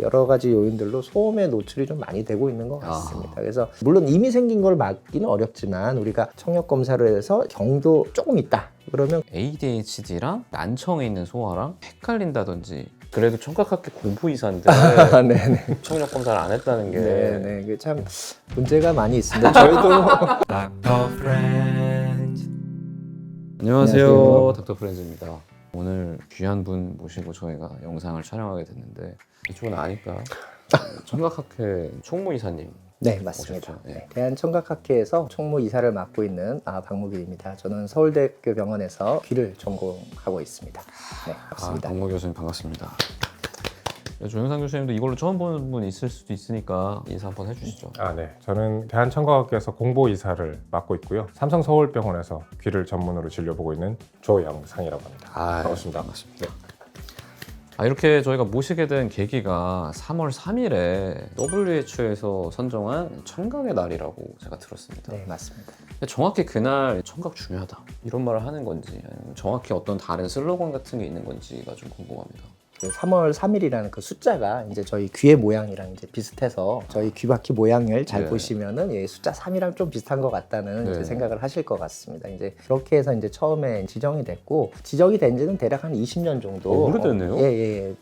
여러 가지 요인들로 소음에 노출이 좀 많이 되고 있는 것 같습니다. 그래서 물론 이미 생긴 걸 막기는 어렵지만 우리가 청력 검사를 해서 경도 조금 있다 그러면 ADHD랑 난청에 있는 소아랑 헷갈린다든지 그래도 청각학회 공부의사인데 네네. 청력 검사를 안 했다는 게 네네. 그게 참 문제가 많이 있습니다. 저희도 안녕하세요. 닥터 프렌즈입니다. 오늘 귀한 분 모시고 저희가 영상을 촬영하게 됐는데 이쪽은 아니까 청각학회 총무이사님. 네, 맞습니다. 오셨죠? 네. 네, 대한청각학회에서 총무이사를 맡고 있는 박무길입니다. 저는 서울대학교 병원에서 귀를 전공하고 있습니다. 네, 반갑습니다. 박무 교수님 반갑습니다. 조영상 교수님도 이걸로 처음 보는 분 있을 수도 있으니까 인사 한번 해주시죠. 네. 저는 대한청각학회에서 공보이사를 맡고 있고요. 삼성서울병원에서 귀를 전문으로 진료보고 있는 조영상이라고 합니다. 반갑습니다. 반갑습니다. 이렇게 저희가 모시게 된 계기가 3월 3일에 WHO에서 선정한 청각의 날이라고 제가 들었습니다. 네, 맞습니다. 근데 정확히 그날 청각 중요하다 이런 말을 하는 건지 아니면 정확히 어떤 다른 슬로건 같은 게 있는 건지가 좀 궁금합니다. 3월 3일이라는 그 숫자가 이제 저희 귀의 모양이랑 이제 비슷해서 저희 귀바퀴 모양을 잘 보시면은 숫자 3이랑 좀 비슷한 것 같다는 이제 생각을 하실 것 같습니다. 이제 그렇게 해서 이제 처음에 지정이 됐고 지정이 된 지는 대략 한 20년 정도 오래됐네요.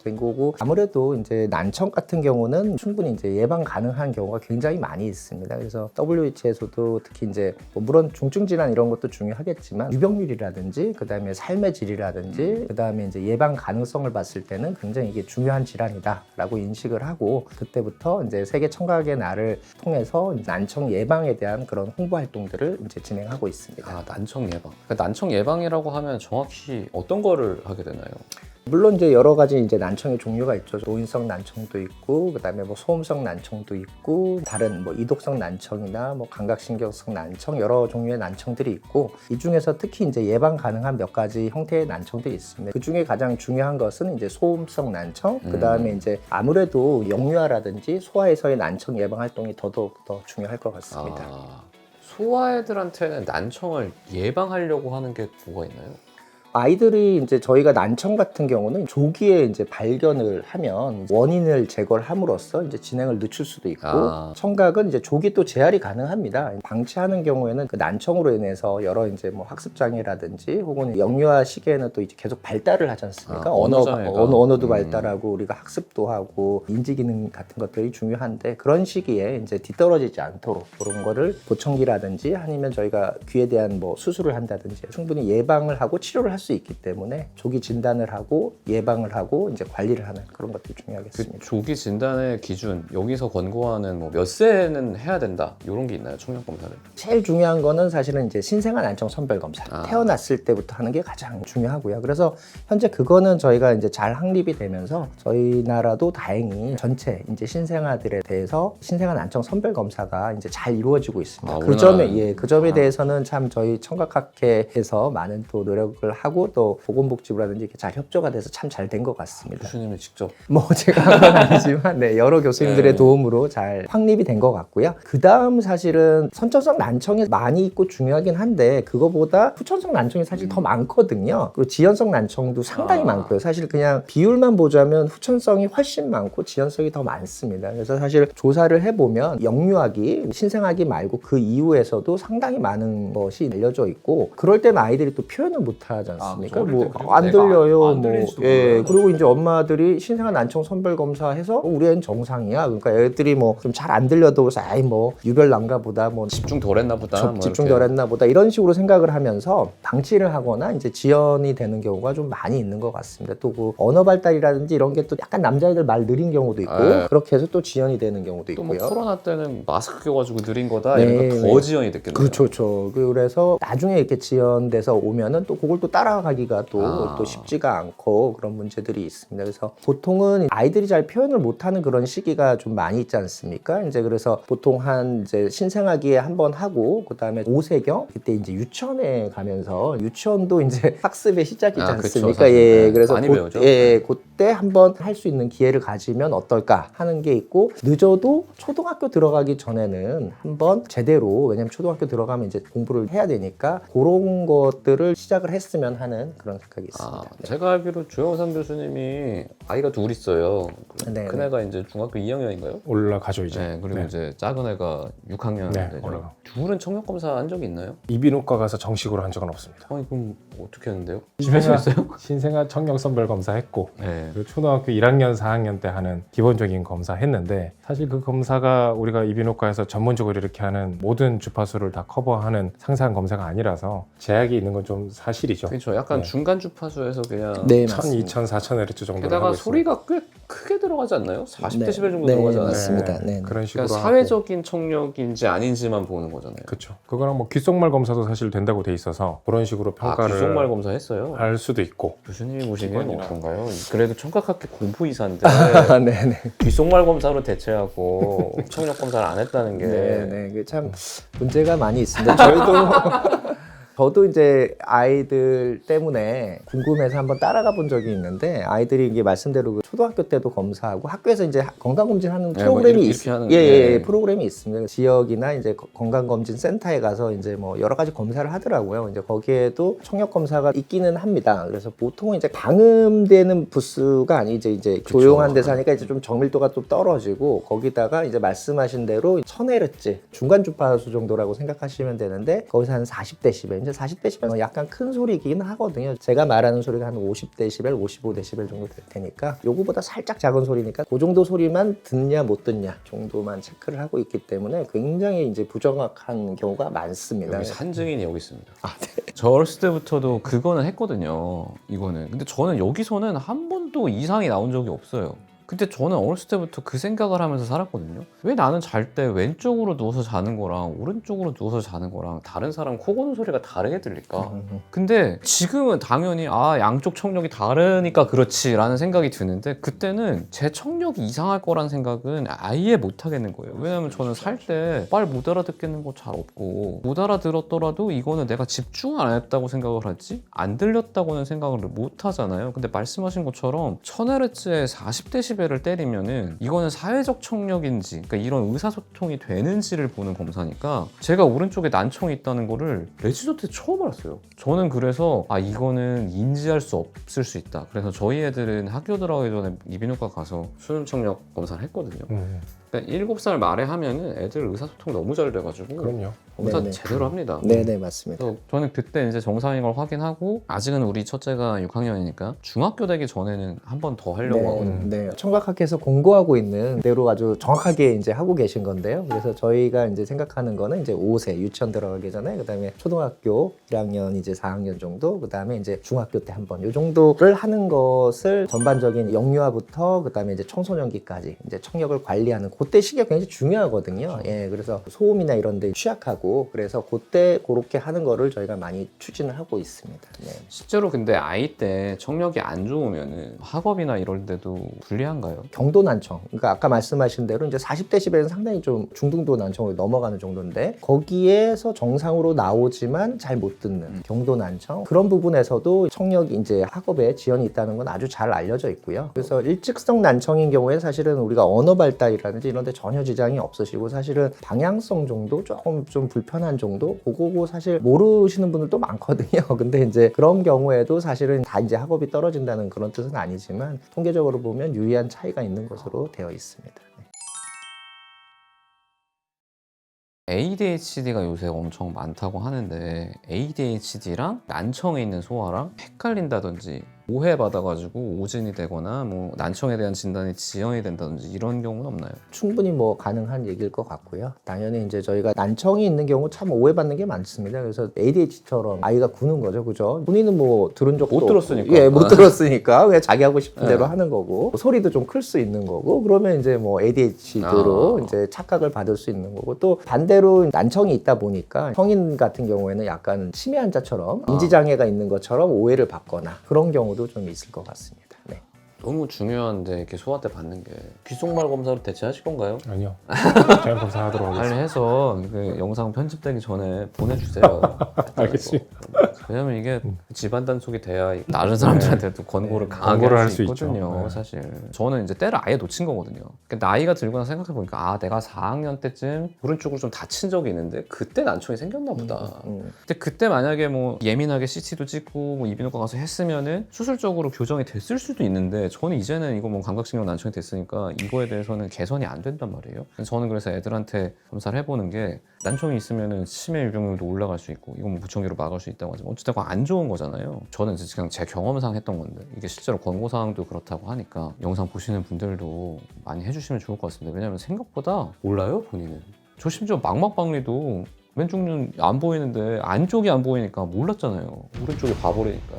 된 거고 아무래도 이제 난청 같은 경우는 충분히 이제 예방 가능한 경우가 굉장히 많이 있습니다. 그래서 WHO에서도 특히 이제 물론 중증 질환 이런 것도 중요하겠지만 유병률이라든지 그다음에 삶의 질이라든지 그다음에 이제 예방 가능성을 봤을 때는 굉장히 이게 중요한 질환이다라고 인식을 하고 그때부터 이제 세계 청각의 날을 통해서 난청 예방에 대한 그런 홍보 활동들을 이제 진행하고 있습니다. 난청 예방. 그러니까 난청 예방이라고 하면 정확히 어떤 거를 하게 되나요? 물론 이제 여러 가지 이제 난청의 종류가 있죠. 노인성 난청도 있고, 그다음에 뭐 소음성 난청도 있고, 다른 뭐 이독성 난청이나 뭐 감각신경성 난청 여러 종류의 난청들이 있고, 이 중에서 특히 이제 예방 가능한 몇 가지 형태의 난청들이 있습니다. 그 중에 가장 중요한 것은 이제 소음성 난청, 그다음에 이제 아무래도 영유아라든지 소아에서의 난청 예방 활동이 더더욱 더 중요할 것 같습니다. 소아애들한테는 난청을 예방하려고 하는 게 뭐가 있나요? 아이들이 이제 저희가 난청 같은 경우는 조기에 이제 발견을 하면 원인을 제거를 함으로써 이제 진행을 늦출 수도 있고 청각은 이제 조기 또 재활이 가능합니다. 방치하는 경우에는 그 난청으로 인해서 여러 이제 뭐 학습 장애라든지 혹은 영유아 시기에는 또 이제 계속 발달을 하지 않습니까? 언어도 발달하고 우리가 학습도 하고 인지 기능 같은 것들이 중요한데 그런 시기에 이제 뒤떨어지지 않도록 그런 거를 보청기라든지 아니면 저희가 귀에 대한 뭐 수술을 한다든지 충분히 예방을 하고 치료를 할 수 있기 때문에 조기 진단을 하고 예방을 하고 이제 관리를 하는 그런 것들이 중요하겠습니다. 그 조기 진단의 기준 여기서 권고하는 뭐 몇 세는 해야 된다 이런 게 있나요? 청력 검사를? 제일 중요한 거는 사실은 이제 신생아 난청 선별 검사 태어났을 때부터 하는 게 가장 중요하고요. 그래서 현재 그거는 저희가 이제 잘 확립이 되면서 저희 나라도 다행히 전체 이제 신생아들에 대해서 신생아 난청 선별 검사가 이제 잘 이루어지고 있습니다. 그 점에 대해서는 참 저희 청각학회에서 많은 또 노력을 하고 또 보건복지부라든지 이렇게 잘 협조가 돼서 참 잘 된 것 같습니다. 교수님이 직접 뭐 제가 한 건 아니지만 여러 교수님들의 도움으로 잘 확립이 된 것 같고요. 그 다음 사실은 선천성 난청이 많이 있고 중요하긴 한데 그거보다 후천성 난청이 사실 더 많거든요. 그리고 지연성 난청도 상당히 많고요. 사실 그냥 비율만 보자면 후천성이 훨씬 많고 지연성이 더 많습니다. 그래서 사실 조사를 해보면 영유아기, 신생아기 말고 그 이후에서도 상당히 많은 것이 알려져 있고 그럴 때는 아이들이 또 표현을 못 하지 않습니까? 뭐 안 들려요. 그리고 이제 엄마들이 신생아 난청 선별 검사해서 우리 애는 정상이야. 그러니까 애들이 뭐 좀 잘 안 들려도 아이 뭐 유별난가 보다 뭐 집중 덜 했나 보다 집중 덜 했나 보다 이런 식으로 생각을 하면서 방치를 하거나 이제 지연이 되는 경우가 좀 많이 있는 것 같습니다. 또 그 언어 발달이라든지 이런 게 또 약간 남자애들 말 느린 경우도 있고 그렇게 해서 또 지연이 되는 경우도 있고요. 또 뭐 코로나 때는 마스크 껴가지고 느린 거다 이러니까 더 지연이 됐겠네요. 그렇죠. 그래서 나중에 이렇게 지연돼서 오면은 또 그걸 또 따라가기가 또 쉽지가 않고 그런 문제들이 있습니다. 그래서 보통은 아이들이 잘 표현을 못하는 그런 시기가 좀 많이 있지 않습니까? 이제 그래서 보통 한 이제 신생아기에 한 번 하고 그다음에 5세경 그때 이제 유치원에 가면서 유치원도 이제 학습의 시작이지 않습니까? 그쵸, 그래서 많이 배우죠. 그때 한번 할 수 있는 기회를 가지면 어떨까 하는 게 있고 늦어도 초등학교 들어가기 전에는 한번 제대로 왜냐면 초등학교 들어가면 이제 공부를 해야 되니까 그런 것들을 시작을 했으면 막연하는 그런 생각이 있습니다. 제가 알기로 조영삼 교수님이 아이가 둘 있어요. 네, 큰 애가 이제 중학교 2학년인가요? 올라가죠 이제. 네, 그리고 이제 작은 애가 6학년 네, 되죠. 올라가. 둘은 청력 검사 한 적이 있나요? 이비인후과 가서 정식으로 한 적은 없습니다. 아니 그럼 어떻게 하는데요? 집에서 했어요? 신생아 청력 선별 검사 했고 네. 그리고 초등학교 1학년 4학년 때 하는 기본적인 검사 했는데 사실 그 검사가 우리가 이비인후과에서 전문적으로 이렇게 하는 모든 주파수를 다 커버하는 상세한 검사가 아니라서 제약이 있는 건 좀 사실이죠. 그렇죠. 약간 네. 중간 주파수에서 그냥 네, 1000, 맞습니다. 2000, 4000Hz 정도 게다가 소리가 꽤 크게 들어가지 않나요? 40dB 정도 들어가잖아요. 맞습니다. 네. 그런 식으로 그러니까 사회적인 청력인지 아닌지만 보는 거잖아요. 그렇죠. 그거랑 뭐 귓속말 검사도 사실 된다고 돼 있어서 그런 식으로 평가를 귓속말 검사 했어요? 할 수도 있고 교수님이 보시기에는 기본이라. 어떤가요? 그래도 청각학회 공부의사인데 네네. 귓속말 검사로 대체하고 청력 검사를 안 했다는 게 네네. 그게 참 문제가 많이 있습니다. 저도 이제 아이들 때문에 궁금해서 한번 따라가 본 적이 있는데 아이들이 이게 말씀대로 그 초등학교 때도 검사하고 학교에서 이제 건강검진하는 네, 뭐 프로그램이 이렇게 하는 프로그램이 있습니다. 지역이나 이제 건강검진 센터에 가서 이제 뭐 여러 가지 검사를 하더라고요. 이제 거기에도 청력 검사가 있기는 합니다. 그래서 보통은 이제 방음되는 부스가 아니지 이제 그쵸. 조용한 데서 하니까 이제 좀 정밀도가 좀 떨어지고 거기다가 이제 말씀하신 대로 1000Hz 중간 주파수 정도라고 생각하시면 되는데 거기서 한 40dB 이제 40dB 약간 큰 소리이긴 하거든요. 제가 말하는 소리가 한 50dB, 55dB 정도 될 테니까 요거보다 살짝 작은 소리니까 그 정도 소리만 듣냐 못 듣냐 정도만 체크를 하고 있기 때문에 굉장히 이제 부정확한 경우가 많습니다. 여기 산증인이 여기 있습니다. 저 어렸을 때부터도 그거는 했거든요. 이거는. 근데 저는 여기서는 한 번도 이상이 나온 적이 없어요. 근데 저는 어렸을 때부터 그 생각을 하면서 살았거든요. 왜 나는 잘 때 왼쪽으로 누워서 자는 거랑 오른쪽으로 누워서 자는 거랑 다른 사람 코 고는 소리가 다르게 들릴까? 근데 지금은 당연히 양쪽 청력이 다르니까 그렇지 라는 생각이 드는데 그때는 제 청력이 이상할 거란 생각은 아예 못 하겠는 거예요. 왜냐면 저는 살 때 말 못 알아듣겠는 거 잘 없고 못 알아들었더라도 이거는 내가 집중을 안 했다고 생각을 하지 안 들렸다고는 생각을 못 하잖아요. 근데 말씀하신 것처럼 1000Hz에 40dB를 때리면은 이거는 사회적 청력인지 그러니까 이런 의사소통이 되는지를 보는 검사니까 제가 오른쪽에 난청이 있다는 거를 레지던트 때 처음 알았어요. 저는 그래서 이거는 인지할 수 없을 수 있다. 그래서 저희 애들은 학교 들어가기 전에 이비인후과 가서 수능 청력 검사를 했거든요. 그러니까 7살 말에 하면은 애들 의사소통 너무 잘 돼가지고 그럼요. 검사 네네. 제대로 합니다. 네네 맞습니다. 그래서 저는 그때 이제 정상인 걸 확인하고 아직은 우리 첫째가 6학년이니까 중학교 되기 전에는 한 번 더 하려고 하거든요. 네. 청각학회에서 공고하고 있는 대로 아주 정확하게 이제 하고 계신 건데요. 그래서 저희가 이제 생각하는 거는 이제 5세 유치원 들어가기 전에 그다음에 초등학교 1학년 이제 4학년 정도 그다음에 이제 중학교 때 한 번 요 정도를 하는 것을 전반적인 영유아부터 그다음에 이제 청소년기까지 이제 청력을 관리하는 그때 시기가 굉장히 중요하거든요. 예. 그래서 소음이나 이런 데 취약하고 그래서 그때 그렇게 하는 거를 저희가 많이 추진을 하고 있습니다. 네. 실제로 근데 아이 때 청력이 안 좋으면은 학업이나 이럴 때도 불리한가요? 경도 난청. 그러니까 아까 말씀하신 대로 이제 40dB는 상당히 좀 중등도 난청으로 넘어가는 정도인데 거기에서 정상으로 나오지만 잘 못 듣는 경도 난청. 그런 부분에서도 청력이 이제 학업에 지연이 있다는 건 아주 잘 알려져 있고요. 그래서 일직성 난청인 경우에 사실은 우리가 언어 발달이라든지 이런 데 전혀 지장이 없으시고 사실은 방향성 정도 조금 좀 불편한 정도 그거고 사실 모르시는 분들도 많거든요. 근데 이제 그런 경우에도 사실은 다 이제 학업이 떨어진다는 그런 뜻은 아니지만 통계적으로 보면 유의한 차이가 있는 것으로 되어 있습니다. ADHD가 요새 엄청 많다고 하는데 ADHD랑 난청에 있는 소아랑 헷갈린다든지 오해받아가지고 오진이 되거나 뭐 난청에 대한 진단이 지연이 된다든지 이런 경우는 없나요? 충분히 뭐 가능한 얘기일 것 같고요. 당연히 이제 저희가 난청이 있는 경우 참 오해받는 게 많습니다. 그래서 ADHD처럼 아이가 구는 거죠, 그죠? 본인은 뭐 들은 적도 못 들었으니까. 예, 못 들었으니까 그냥 자기 하고 싶은 대로 하는 거고 소리도 좀 클 수 있는 거고 그러면 이제 뭐 ADHD로 이제 착각을 받을 수 있는 거고 또 반대로 난청이 있다 보니까 성인 같은 경우에는 약간 치매 환자처럼 인지 장애가 있는 것처럼 오해를 받거나 그런 경우도 좀 있을 것 같습니다. 네. 너무 중요한데 이렇게 소아때 받는 게 귓속말 검사로 대체하실 건가요? 아니요. 저희 검사하도록 빨리 하겠습니다. 해서 그 영상 편집되기 전에 보내주세요. 알겠습니다. 왜냐면 이게 집안 단속이 돼야 다른 사람들한테도 권고를 강하게 권고를 할 할 수 수 있죠. 있거든요. 네. 사실 저는 이제 때를 아예 놓친 거거든요. 그러니까 나이가 들거나 생각해 보니까 아 내가 4학년 때쯤 오른쪽으로 좀 다친 적이 있는데 그때 난청이 생겼나 보다. 근데 그때 만약에 뭐 예민하게 CT도 찍고 뭐 이비인후과 가서 했으면은 수술적으로 교정이 됐을 수도 있는데 저는 이제는 이거 뭐 감각신경 난청이 됐으니까 이거에 대해서는 개선이 안 된단 말이에요. 저는 그래서 애들한테 검사를 해보는 게 난청이 있으면은 치매 유병률도 올라갈 수 있고 이건 뭐 무청기로 막을 수 있다고 하지만 어쨌든 안 좋은 거잖아요. 저는 이제 그냥 제 경험상 했던 건데 이게 실제로 권고사항도 그렇다고 하니까 영상 보시는 분들도 많이 해주시면 좋을 것 같습니다. 왜냐하면 생각보다 몰라요 본인은. 저 심지어 망막박리도 왼쪽 눈 안 보이는데 안쪽이 안 보이니까 몰랐잖아요. 오른쪽이 봐버리니까.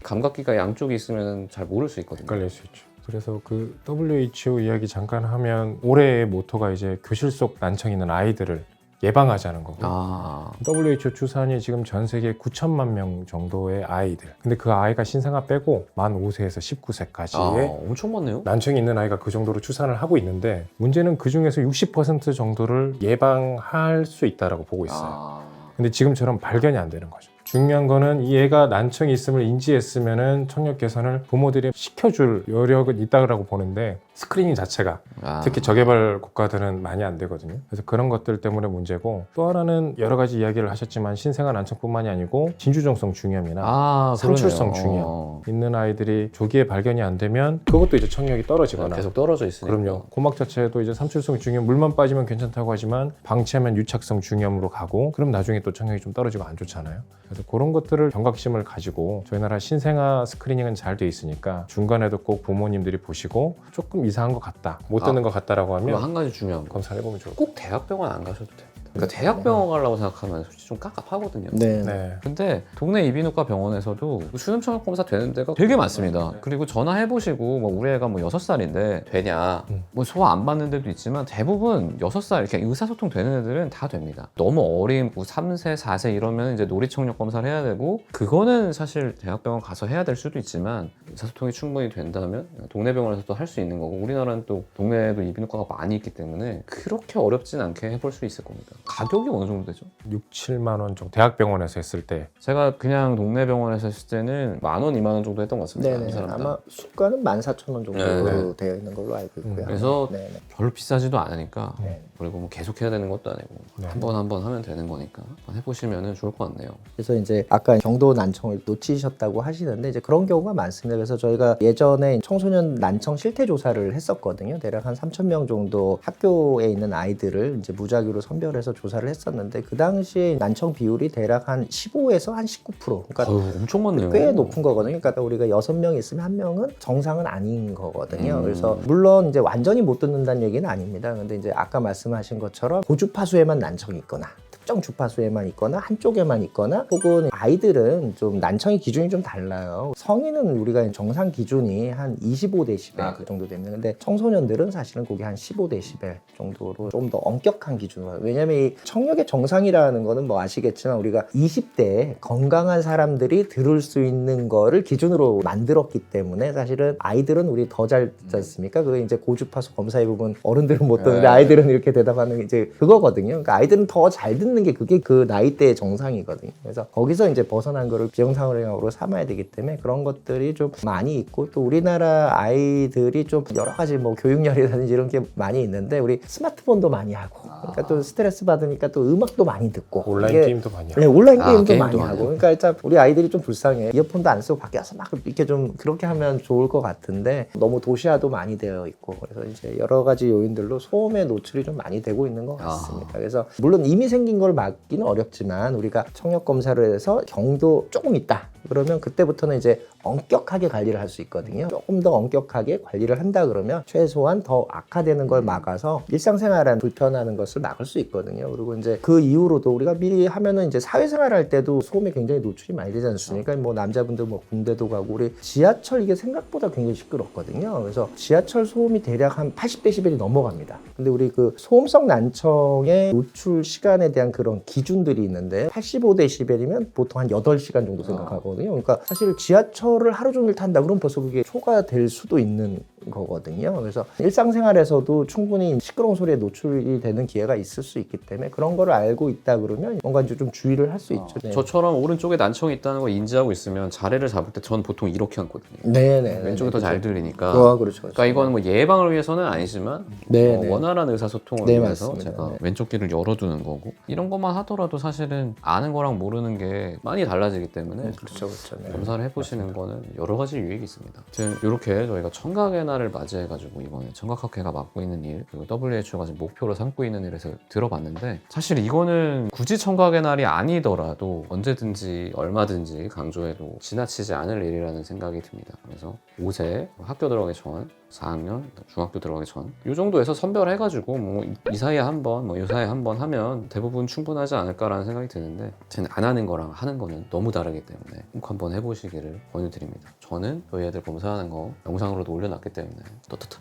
감각기가 양쪽이 있으면 잘 모를 수 있거든요. 헷갈릴 수 있죠. 그래서 그 WHO 이야기 잠깐 하면 올해의 모토가 이제 교실 속 난청 있는 아이들을 예방하자는 거고 아, WHO 추산이 지금 전 세계 9천만 명 정도의 아이들 근데 그 아이가 신생아 빼고 만 5세에서 19세까지의 엄청 많네요. 난청이 있는 아이가 그 정도로 추산을 하고 있는데 문제는 그 중에서 60% 정도를 예방할 수 있다라고 보고 있어요. 근데 지금처럼 발견이 안 되는 거죠. 중요한 거는 이 애가 난청이 있음을 인지했으면은 청력 개선을 부모들이 시켜줄 여력은 있다고 보는데 스크리닝 자체가 특히 저개발 국가들은 많이 안 되거든요. 그래서 그런 것들 때문에 문제고 또 하나는 여러 가지 이야기를 하셨지만 신생아 난청뿐만이 아니고 진주정성 중이염이나 상출성 중이염 있는 아이들이 조기에 발견이 안 되면 그것도 이제 청력이 떨어지거나 계속 떨어져 있으니까. 그럼요. 고막 자체도 이제 삼출성 중이염 물만 빠지면 괜찮다고 하지만 방치하면 유착성 중이염으로 가고 그럼 나중에 또 청력이 좀 떨어지고 안 좋잖아요. 그래서 그런 것들을 경각심을 가지고 저희 나라 신생아 스크리닝은 잘 돼 있으니까 중간에도 꼭 부모님들이 보시고 조금 이상한 것 같다, 못 듣는 것 같다라고 하면 한 가지 중요한 거. 검사를 해보면 좋을 것 꼭 대학병원 안 가셔도 됩니다. 그러니까 대학병원 가려고 생각하면 솔직히 좀 깝깝하거든요. 네. 같아요. 네. 근데 동네 이비인후과 병원에서도 수염청력 검사 되는 데가 되게 많습니다. 그리고 전화해보시고 뭐 우리 애가 뭐 6살인데 되냐 뭐 소화 안 받는 데도 있지만 대부분 6살 이렇게 의사소통 되는 애들은 다 됩니다. 너무 어린 뭐 3세, 4세 이러면 이제 놀이청력 검사를 해야 되고 그거는 사실 대학병원 가서 해야 될 수도 있지만 의사소통이 충분히 된다면 동네 병원에서도 할 수 있는 거고 우리나라는 또 동네에도 이비인후과가 많이 있기 때문에 그렇게 어렵진 않게 해볼 수 있을 겁니다. 가격이 어느 정도 되죠? 6, 7만 원 정도 대학병원에서 했을 때 제가 그냥 동네 병원에서 했을 때는 10,000원, 20,000원 정도 했던 것 같습니다. 네네. 한 사람당. 아마 수가는 14,000원 정도로 네. 되어 있는 걸로 알고 있고요. 그래서 네네. 별로 비싸지도 않으니까 네. 그리고 뭐 계속 해야 되는 것도 아니고 네. 한 번 한 번 하면 되는 거니까 한번 해보시면 좋을 것 같네요. 그래서 이제 아까 경도 난청을 놓치셨다고 하시는데 이제 그런 경우가 많습니다. 그래서 저희가 예전에 청소년 난청 실태 조사를 했었거든요. 대략 한 3,000명 정도 학교에 있는 아이들을 이제 무작위로 선별해서 조사를 했었는데 그 당시에 난청 비율이 대략 한 15에서 한 19%. 그러니까 엄청 많네요. 꽤 높은 거거든요. 그러니까 우리가 6명 있으면 1명은 정상은 아닌 거거든요. 그래서 물론 이제 완전히 못 듣는다는 얘기는 아닙니다. 근데 이제 아까 말씀하신 것처럼 고주파수에만 난청이 있거나 특정 주파수에만 있거나 한쪽에만 있거나 혹은 아이들은 좀 난청의 기준이 좀 달라요. 성인은 우리가 정상 기준이 한 25dB 그 정도 됩니다. 근데 청소년들은 사실은 그게 한 15dB 정도로 좀 더 엄격한 기준으로. 왜냐면 이 청력의 정상이라는 거는 뭐 아시겠지만 우리가 20대에 건강한 사람들이 들을 수 있는 거를 기준으로 만들었기 때문에 사실은 아이들은 우리 더 잘 듣지 않습니까? 그게 이제 고주파수 검사의 부분 어른들은 못 듣는데 아이들은 이렇게 대답하는 게 이제 그거거든요. 그러니까 아이들은 더 잘 듣는 게 그게 그 나이대의 정상이거든요. 그래서 거기서 이제 벗어난 거를 비정상으로 삼아야 되기 때문에 그런 것들이 좀 많이 있고 또 우리나라 아이들이 좀 여러 가지 뭐 교육열이라든지 이런 게 많이 있는데 우리 스마트폰도 많이 하고 그러니까 또 스트레스 받으니까 또 음악도 많이 듣고 온라인 이게 게임도 많이 하고 네, 온라인 게임도 게임도 많이 많이 하고 그러니까 일단 우리 아이들이 좀 불쌍해. 이어폰도 안 쓰고 밖에 와서 막 이렇게 좀 그렇게 하면 좋을 것 같은데 너무 도시화도 많이 되어 있고 그래서 이제 여러 가지 요인들로 소음에 노출이 좀 많이 되고 있는 것 같습니다. 그래서 물론 이미 생긴 걸 막기는 어렵지만 우리가 청력 검사를 해서 경도 조금 있다. 그러면 그때부터는 이제 엄격하게 관리를 할 수 있거든요. 조금 더 엄격하게 관리를 한다 그러면 최소한 더 악화되는 걸 막아서 일상생활에 불편하는 것을 것을 막을 수 있거든요. 그리고 이제 그 이후로도 우리가 미리 하면은 이제 사회생활할 때도 소음에 굉장히 노출이 많이 되지 않습니까? 뭐 남자분들 뭐 군대도 가고 우리 지하철 이게 생각보다 굉장히 시끄럽거든요. 그래서 지하철 소음이 대략 한 80데시벨이 넘어갑니다. 근데 우리 그 소음성 난청의 노출 시간에 대한 그런 기준들이 있는데 85데시벨이면 보통 한 8시간 정도 생각하거든요. 그러니까 사실 지하철을 하루 종일 탄다 그러면 벌써 그게 초과될 수도 있는 거거든요. 그래서 일상생활에서도 충분히 시끄러운 소리에 노출이 되는 기회가 있을 수 있기 때문에 그런 거를 알고 있다 그러면 뭔가 이제 좀 주의를 할 수 있죠. 네. 저처럼 오른쪽에 난청이 있다는 걸 인지하고 있으면 자례를 잡을 때 전 보통 이렇게 앉거든요. 네네. 왼쪽이 더 잘 들리니까. 그렇죠. 그러니까 이거는 뭐 예방을 위해서는 아니지만 네, 뭐 네. 원활한 의사소통을 네, 위해서 맞습니다. 제가 네. 왼쪽 귀를 열어두는 거고 이런 것만 하더라도 사실은 아는 거랑 모르는 게 많이 달라지기 때문에 그렇죠. 네. 검사를 해보시는 거는 여러 가지 유익이 있습니다. 아무튼 이렇게 저희가 청각의 날을 맞이해가지고 이번에 청각학회가 맡고 있는 일 그리고 WHO가 지금 목표로 삼고 있는 일에서 들어봤는데 사실 이거는 굳이 청각의 날이 아니더라도 언제든지 얼마든지 강조해도 지나치지 않을 일이라는 생각이 듭니다. 그래서 5세 학교 들어가기 전 4학년, 중학교 들어가기 전 이 정도에서 선별해가지고 뭐 이 사이에 한 번, 뭐 이 사이에 한 번 하면 대부분 충분하지 않을까라는 생각이 드는데 저는 안 하는 거랑 하는 거는 너무 다르기 때문에 꼭 한번 해보시기를 권유드립니다. 저는 저희 애들 검사하는 거 영상으로도 올려놨기 때문에 또또또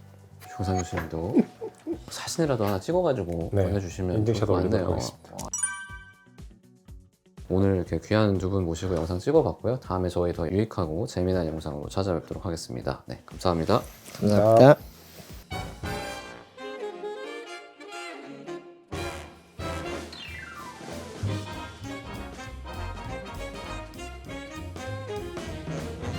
조상 교수님도 사진이라도 하나 찍어가지고 네, 보내주시면 인증샷 좋을 것 올리도록 같네요. 하겠습니다. 오늘 이렇게 귀한 두 분 모시고 영상 찍어봤고요. 다음에 저희 더 유익하고 재미난 영상으로 찾아뵙도록 하겠습니다. 네, 감사합니다. 감사합니다.